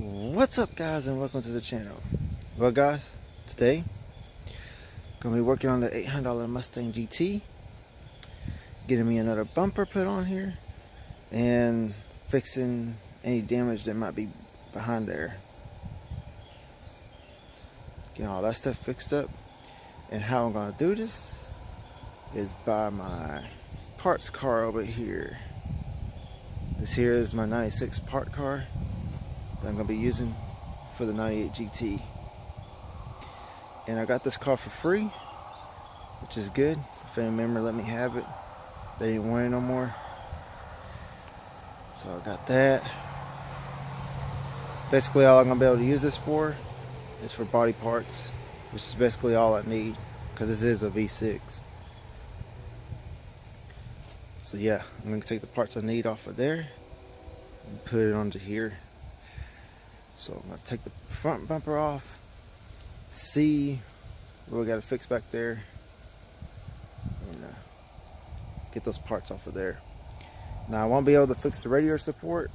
What's up, guys, and welcome to the channel. Well, guys, today gonna be working on the $800 Mustang GT, getting me another bumper put on here and fixing any damage that might be behind there, getting all that stuff fixed up. And how I'm gonna do this is by my parts car over here. This here is my 96 part car that I'm gonna be using for the 98 GT. And I got this car for free, which is good. A family member let me have it. They didn't want it no more, so I got that. Basically all I'm gonna be able to use this for is for body parts, which is basically all I need, because this is a V6. So yeah, I'm gonna take the parts I need off of there and put it onto here. So I'm gonna take the front bumper off, see what we gotta fix back there, and get those parts off of there. Now I won't be able to fix the radiator support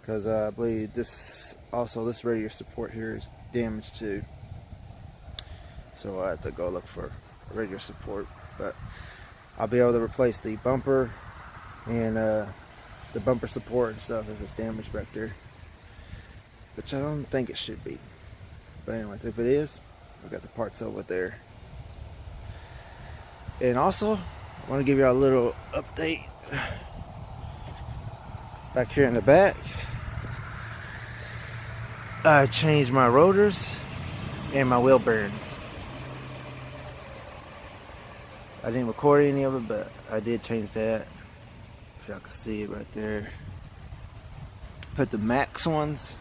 because I believe this radiator support here is damaged too. So I have to go look for radiator support, but I'll be able to replace the bumper and the bumper support and stuff if it's damaged back there, which I don't think it should be. But anyways, if it is, I got the parts over there. And also, I want to give you a little update back here in the back. I changed my rotors and my wheel bearings. I didn't record any of it, but I did change that. If y'all can see it right there. Put the Max ones,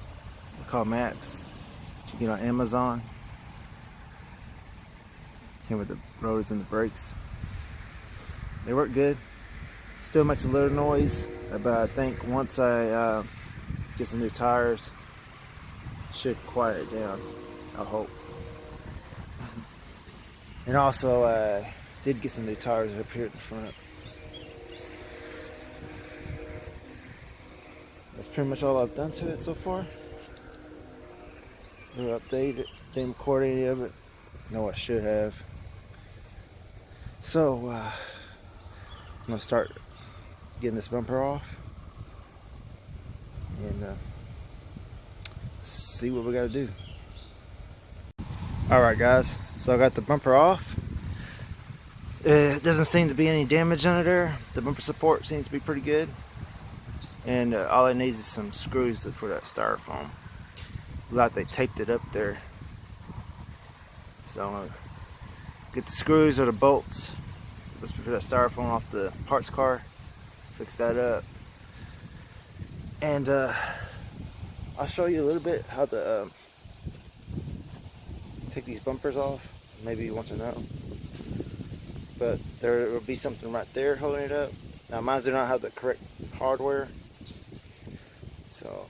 they're called Max, that you get on Amazon. Came with the rotors and the brakes. They work good. Still makes a little noise, but I think once I get some new tires, should quiet it down, I hope. And also I did get some new tires up here at the front. That's pretty much all I've done to it so far. Never updated it, didn't record any of it. No, I should have. So I'm gonna start getting this bumper off and see what we gotta do. Alright guys, so I got the bumper off. It doesn't seem to be any damage under there. The bumper support seems to be pretty good, and all it needs is some screws for that styrofoam. Like they taped it up there, so I'm gonna get the screws or the bolts for that styrofoam off the parts car, fix that up, and I'll show you a little bit how to take these bumpers off. Maybe you want to know, but there will be something right there holding it up. Now mine do not have the correct hardware, so,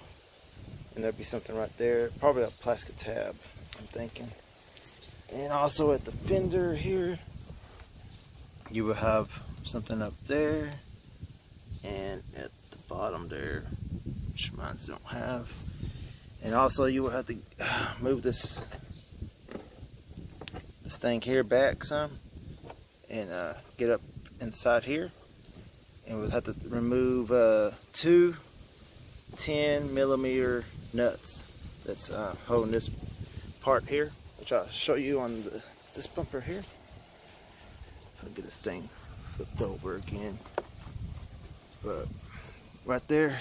and there'll be something right there, probably a plastic tab, I'm thinking. And also at the fender here, you will have something up there, and at the bottom there, which mine don't have. And also you will have to move this thing here back some, and get up inside here, and we'll have to remove two 10mm nuts that's holding this part here, which I'll show you on this bumper here. I'll get this thing flipped over again, but right there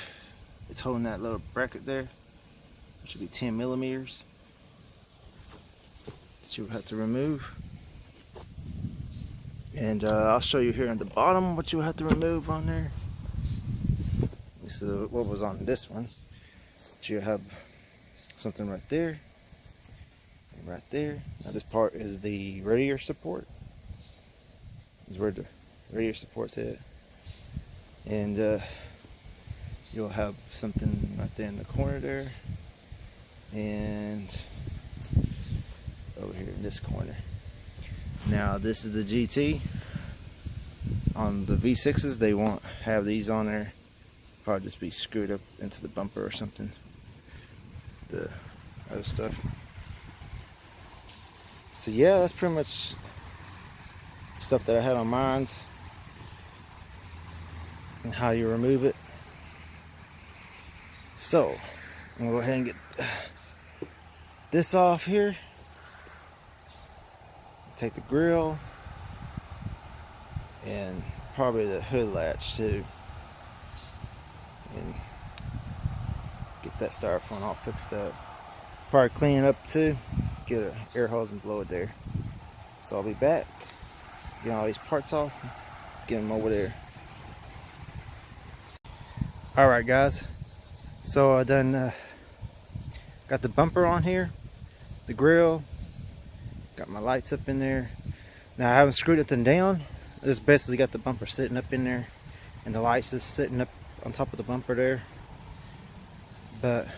it's holding that little bracket there, which should be 10mm that you would have to remove. And I'll show you here on the bottom what you have to remove on there. This is what was on this one. But you have something right there and right there. Now this part is the radiator support. This is where the radiator support's at. And you'll have something right there in the corner there, and over here in this corner. Now this is the GT. On the V6s they won't have these on there. Probably just be screwed up into the bumper or something. the other stuff. So yeah, that's pretty much stuff that I had on mine and how you remove it. So I'm gonna go ahead and get this off here. Take the grill and probably the hood latch too, and get that styrofoam all fixed up. Probably clean it up too, get an air hose and blow it there. So I'll be back, get all these parts off, get them over there. Alright guys, so I done got the bumper on here, the grill, got my lights up in there. Now I haven't screwed it down. Just basically got the bumper sitting up in there and the lights just sitting up on top of the bumper there. But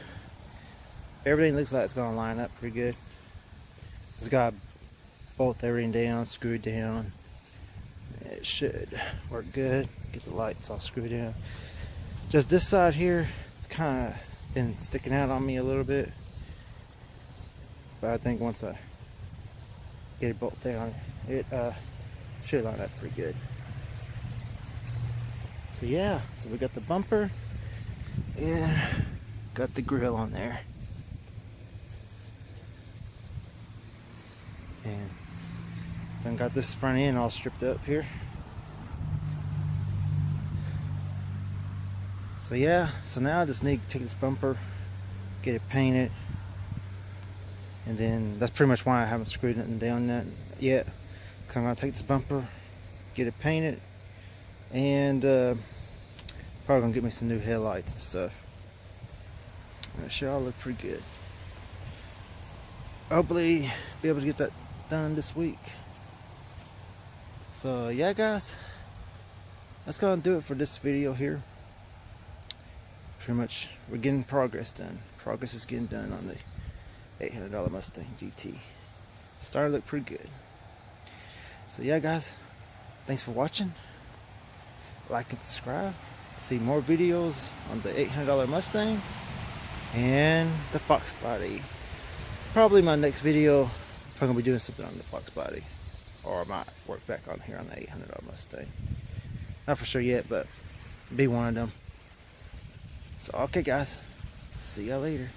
everything looks like it's gonna line up pretty good. Just got bolt everything down, screwed down. It should work good. Get the lights all screwed in. Just this side here, it's kind of been sticking out on me a little bit. But I think once I get it bolted down, it should line up pretty good. So yeah, so we got the bumper and got the grill on there. And then got this front end all stripped up here. So yeah, so now I just need to take this bumper, get it painted, and then that's pretty much why I haven't screwed it down yet. Because I'm going to take this bumper, get it painted, and probably going to get me some new headlights and stuff. And it should all look pretty good. Hopefully be able to get that done this week. So yeah guys, that's going to do it for this video here. Pretty much we're getting progress done. Progress is getting done on the $800 Mustang GT. Started to look pretty good. So yeah guys, thanks for watching. Like and subscribe. See more videos on the $800 Mustang and the Fox body. Probably my next video, I'm probably gonna be doing something on the Fox body, or I might work back on here on the $800 Mustang. Not for sure yet, but be one of them. So okay guys, see y'all later.